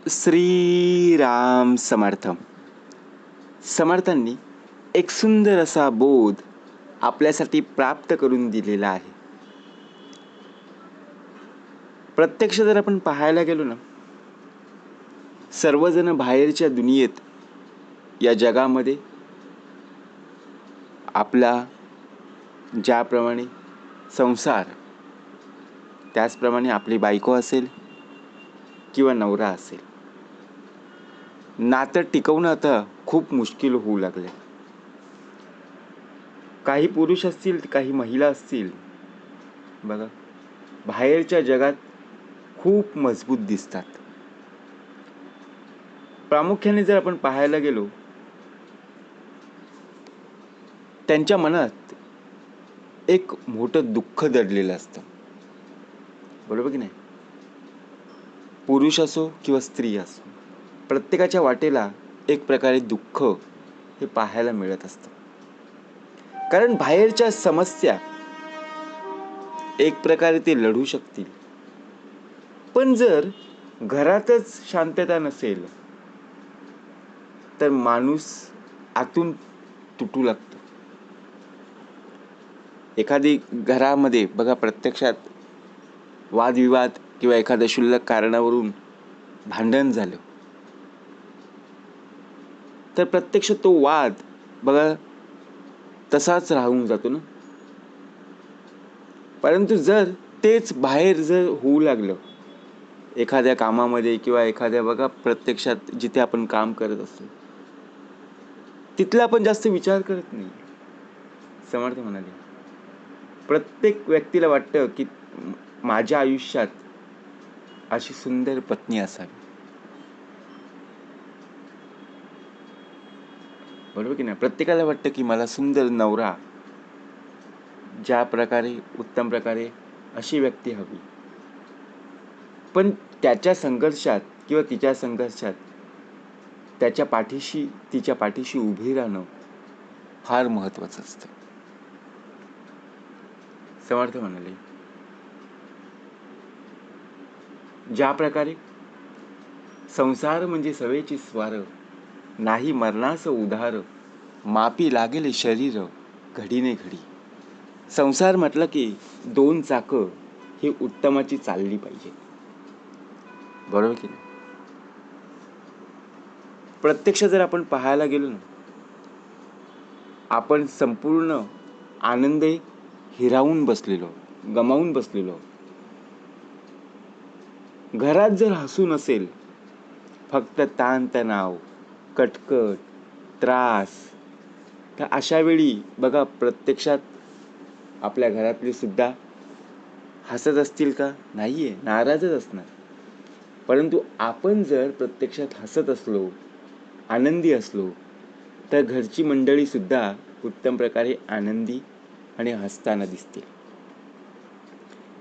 श्री राम समर्थ. समर्थांनी एक सुंदर असा बोध आपल्यासाठी प्राप्त करून दिलेला आहे. प्रत्यक्ष जर आपण पाहायला गेलो ना, सर्वजण बाहेरच्या दुनियेत या जगामध्ये आपला ज्याप्रमाणे संसार, त्याचप्रमाणे आपली बायको असेल किंवा नवरा असेल, नातं टिकवणं आता खूप मुश्किल होऊ लागले. काही पुरुष असतील, काही महिला असतील, बघा बाहेरच्या जगात खूप मजबूत दिसतात. प्रामुख्याने जर आपण पाहायला गेलो, त्यांच्या मनात एक मोठं दुःख दडलेलं असतं, बरोबर की नाही? पुरुष असो किंवा स्त्री असो, प्रत्येकाच्या वाटेला एक प्रकारे दुःख हे पाहायला मिळत असतं. कारण बाहेरच्या समस्या एक प्रकारे ते लढू शकतील, पण जर घरातच शांतता नसेल तर माणूस आतून तुटू लागतो. एखादी घरामध्ये बघा, प्रत्यक्षात वादविवाद किंवा एखाद्या क्षुल्लक कारणावरून भांडण झालं तर प्रत्यक्ष तो वाद बघा तसाच राहून जातो ना. परंतु जर तेच बाहेर जर होऊ लागलं, एखाद्या कामामध्ये किंवा एखाद्या बघा प्रत्यक्षात जिथे आपण काम करत असतो, तिथला आपण जास्त विचार करत नाही. समर्थ म्हणाले, प्रत्येक व्यक्तीला वाटतं की माझ्या आयुष्यात अशी सुंदर पत्नी असावी, बरोबर की नाही? प्रत्येकाला वाटतं की मला सुंदर नवरा, ज्या प्रकारे उत्तम प्रकारे अशी व्यक्ती हवी. पण त्याच्या संघर्षात किंवा तिच्या संघर्षात त्याच्या पाठीशी, तिच्या पाठीशी उभी राहणं फार महत्वाचं असतं. समर्थ म्हणाले, ज्या प्रकारे संसार म्हणजे सवेची स्वार, नाही मरणास उधार, मापी लागेल शरीर घडीने घडी. संसार म्हटलं की दोन चाकं ही उत्तमाची चालली पाहिजे, बरोबर की नाही? प्रत्यक्ष जर आपण पाहायला गेलो ना, आपण संपूर्ण आनंद हिरावून बसलेलो, गमावून बसलेलो. घरात जर हसून असेल, फक्त ताणतणाव, कटकट, त्रास, तर अशा वेळी बघा प्रत्यक्षात आपल्या घरातली सुद्धा हसत असतील का? नाहीये, नाराजच असणार. परंतु आपण जर प्रत्यक्षात हसत असलो, आनंदी असलो, तर घरची मंडळी सुद्धा उत्तम प्रकारे आनंदी आणि हसताना दिसतील.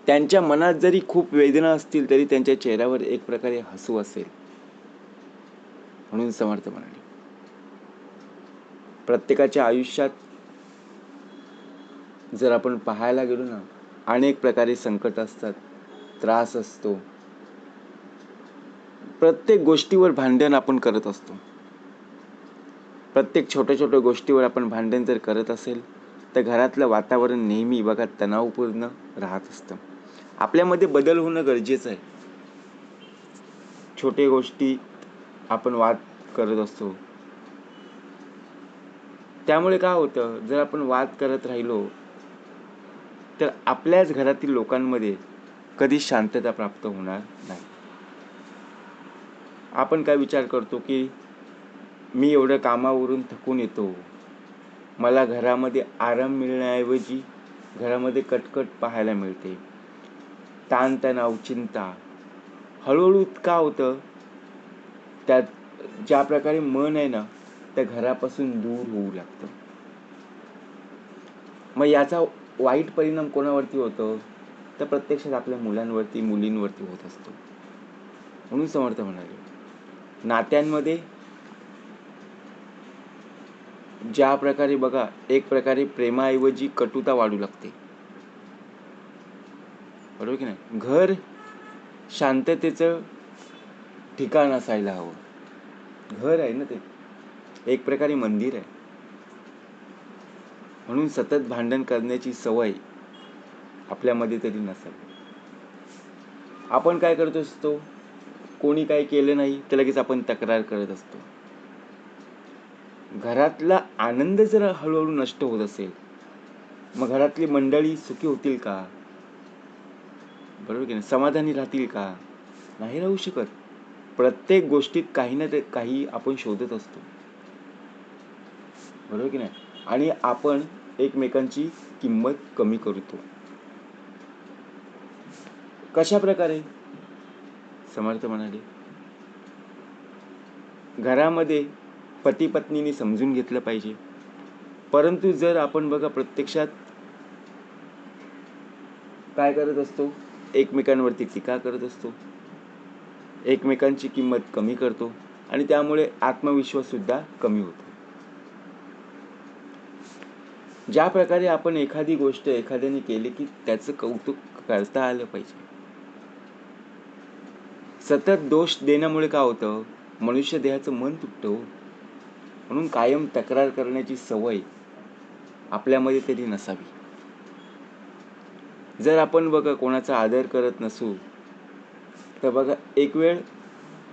त्यांच्या मनात जरी खूप वेदना असतील तरी त्यांच्या चेहऱ्यावर एक प्रकारे हसू असेल. म्हणून समर्थ म्हणाले, प्रत्येकाच्या आयुष्यात जर आपण पाहायला गेलो ना, अनेक प्रकारे संकट असतात, त्रास असतो. प्रत्येक गोष्टीवर भांडण आपण करत असतो. प्रत्येक छोट्या छोट्या गोष्टीवर आपण भांडण जर करत असेल तर घरातलं वातावरण नेहमी बघा तणावपूर्ण राहत असतं. आपल्यामध्ये बदल होणं गरजेचं आहे. छोट्या गोष्टी आपण वाद करत असतो, त्यामुळे काय होतं, जर आपण वाद करत राहिलो तर आपल्याच घरातील लोकांमध्ये कधी शांतता प्राप्त होणार नाही. आपण काय विचार करतो की मी एवढं कामावरून थकून येतो, मला घरामध्ये आराम मिळण्याऐवजी घरामध्ये कटकट पाहायला मिळते, ताणतणाव, चिंता. हळूहळू का होतं, त्यात ज्या प्रकारे मन आहे ना, त्या घरापासून दूर होऊ लागतं. मग याचा वाईट परिणाम कोणावरती होतो, तर प्रत्यक्षात आपल्या मुलांवरती, मुलींवरती होत असतो. म्हणून समर्थ म्हणाले, नात्यांमध्ये ज्या प्रकारे बघा एक प्रकारे प्रेमाऐवजी कटुता वाढू लागते, बरोबर की नाही? घर शांततेचं ठिकाण असायला हवं. घर आहे ना ते, एक प्रकारे मंदिर आहे. म्हणून सतत भांडण करण्याची सवय आपल्यामध्ये तरी नसावी. आपण काय करत असतो, कोणी काय केलं नाही तर लगेच आपण तक्रार करत असतो. घरातला आनंद जर हळूहळू नष्ट होत असेल, मग घरातली मंडळी सुखी होतील का? बरोबर की नाही? समाधानी राहतील का? नाही राहू शकत. प्रत्येक गोष्टीत काही ना काही आपण शोधत असतो. बरोबर की नाही? आणि आपण एकमेकांची किंमत कमी करतो. कशा प्रकारे? समर्थ म्हणाले, घरामध्ये पती पत्नीने समजून घेतलं पाहिजे. परंतु जर आपण बघा प्रत्यक्षात काय करत असतो, एकमेकांवरती टीका करत असतो, एकमेकांची किंमत कमी करतो आणि त्यामुळे आत्मविश्वास सुद्धा कमी होतो. ज्या प्रकारे आपण एखादी गोष्ट एखाद्याने केली की त्याचं कौतुक करता आलं पाहिजे. सतत दोष देण्यामुळे काय होतं, मनुष्य देहाचं मन तुटतं. म्हणून कायम तक्रार करण्याची सवय आपल्यामध्ये तरी नसावी. जर आपण बघा कोणाचा आदर करत नसू तर बघा एक वेळ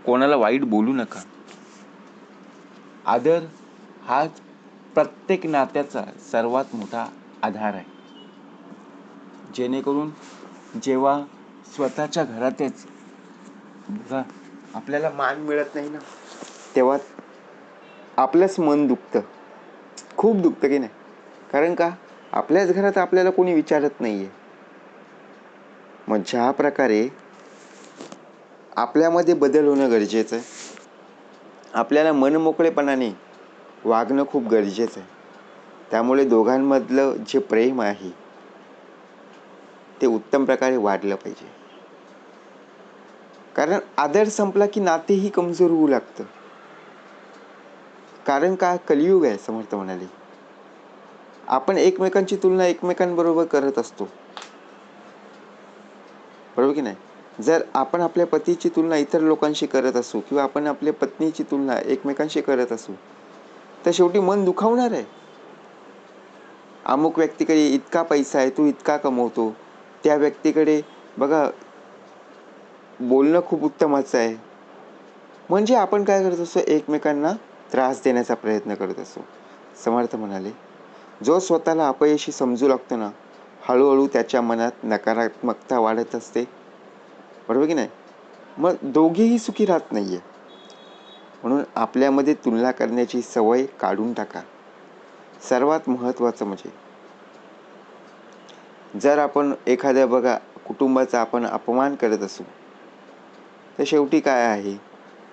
कोणाला वाईट बोलू नका. आदर हा प्रत्येक नात्याचा सर्वात मोठा आधार आहे. जेणेकरून जेव्हा स्वतःच्या घरातच बघा आपल्याला मान मिळत नाही ना, तेव्हा आपलंच मन दुखतं, खूप दुखतं की नाही? कारण का, आपल्याच घरात आपल्याला कोणी विचारत नाहीये. मग ज्या प्रकारे आपल्यामध्ये बदल होणं गरजेचं आहे, आपल्याला मनमोकळेपणाने वागणं खूप गरजेचं आहे. त्यामुळे दोघांमधलं जे प्रेम आहे ते उत्तम प्रकारे वाढलं पाहिजे. कारण आदर संपला की नातेही कमजोर होऊ लागतं. कारण का, कलियुग आहे. समर्थ म्हणाले, आपण एकमेकांची तुलना एकमेकांबरोबर करत असतो. बरोबर की नाही? जर आपण आपल्या पतीची तुलना इतर लोकांशी करत असू किंवा आपण आपल्या पत्नीची तुलना एकमेकांशी करत असू तर शेवटी मन दुखावणार आहे. अमुक व्यक्तीकडे इतका पैसा आहे, तो इतका कमवतो, त्या व्यक्तीकडे बघा बोलणं खूप उत्तमाचं आहे. म्हणजे आपण काय करत असतो, एकमेकांना त्रास देण्याचा प्रयत्न करत असतो. समर्थ म्हणाले, जो स्वतःला अपयशी समजू लागतो ना, हळूहळू त्याच्या मनात नकारात्मकता वाढत असते. बरोबर की नाही? मग दोघेही सुखी राहत नाहीये. म्हणून आपल्यामध्ये तुलना करण्याची सवय काढून टाका. सर्वात महत्त्वाचं म्हणजे जर आपण एखाद्या बघा कुटुंबाचा आपण अपमान करत असू तर शेवटी काय आहे,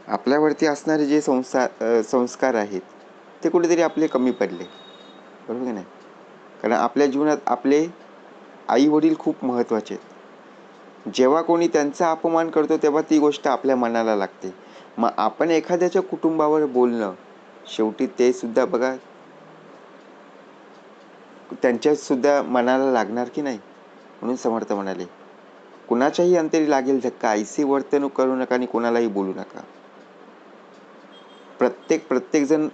आपल्यावरती असणारे जे संस्कार आहेत ते कुठेतरी आपले कमी पडले. बरोबर की नाही? कारण आपल्या जीवनात आपले आई वडील खूप महत्त्वाचे आहेत. जेव्हा कोणी त्यांचा अपमान करतो तेव्हा ती गोष्ट आपल्या मनाला लागते. मग आपण एखाद्याच्या कुटुंबावर बोलणं, शेवटी ते सुद्धा बघा त्यांच्या सुद्धा मनाला लागणार की नाही? म्हणून समर्थ म्हणाले, कुणाच्याही अंतरी लागेल धक्का, ऐसी वर्तणूक करू नका आणि कोणालाही बोलू नका. प्रत्येक जण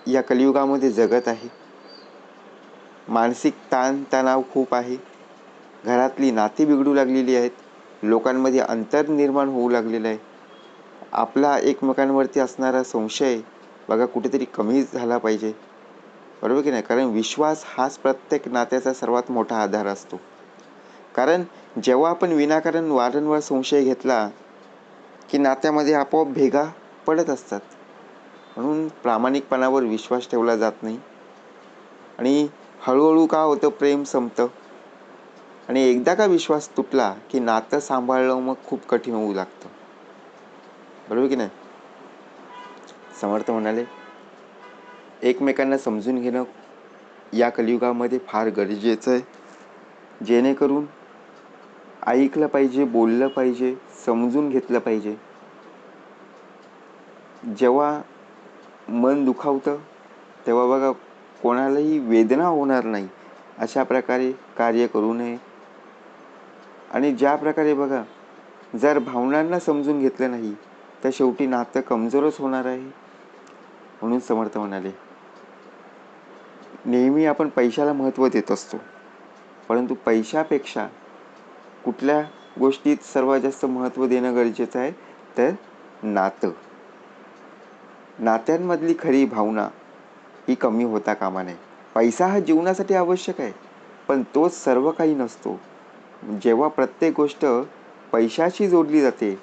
या कलियुगामध्ये जगत आहे. मानसिक ताण तणाव खूप आहे. घरातली नाती बिघडू लागलेली आहेत. लोकांमध्ये अंतर निर्माण होऊ लागलेलं आहे. आपला एकमेकांवरती असणारा संशय बघा कुठेतरी कमी झाला पाहिजे. बरोबर की नाही? कारण विश्वास हाच प्रत्येक नात्याचा सर्वात मोठा आधार असतो. कारण जेव्हा आपण विनाकारण वारंवार संशय घेतला की नात्यामध्ये आपोआप भेगा पडत असतात. म्हणून प्रामाणिकपणावर विश्वास ठेवला जात नाही आणि हळूहळू का होतं, प्रेम संपतं आणि एकदा का विश्वास तुटला की नातं सांभाळणं मग खूप कठीण होऊ लागतं. बरोबर की नाही? समर्थ म्हणाले, एकमेकांना समजून घेणं या कलियुगामध्ये फार गरजेचं आहे. जेणेकरून ऐकलं पाहिजे, बोललं पाहिजे, समजून घेतलं पाहिजे. जेव्हा मन दुखावतं तेव्हा बघा कोणालाही वेदना होणार नाही अशा प्रकारे कार्य करू नये. आणि ज्या प्रकारे बघा जर भावनांना समजून घेतलं नाही तर शेवटी नातं कमजोरच होणार आहे. म्हणून समर्थ म्हणाले, नेहमी आपण पैशाला महत्त्व देत असतो, परंतु पैशापेक्षा कुठल्या गोष्टीत सर्वात जास्त महत्त्व देणं गरजेचं आहे, तर नातं. नात्यांमधली खरी भावना ही कमी होता कामा नये. पैसा हा जीवनासाठी आवश्यक आहे, पण तोच सर्व काही नसतो. जेव्हा प्रत्येक गोष्ट पैशाशी जोडली जाते,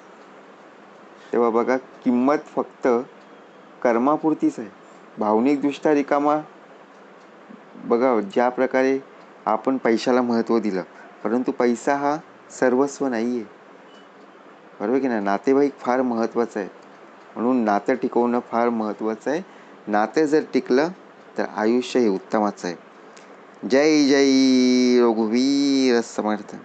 तेव्हा बघा किंमत फक्त कर्मापुरतीच आहे. भावनिकदृष्ट्या रिकामा. बघा ज्या प्रकारे आपण पैशाला महत्त्व दिलं, परंतु पैसा हा सर्वस्व नाही आहे, बरोबर की नाही. नातेवाईक फार महत्त्वाचं आहे, म्हणून नातं टिकवणं फार महत्त्वाचं आहे. नातं जर टिकलं तर आयुष्य हे उत्तमाचं आहे. जय जय रघुवीर समर्थ.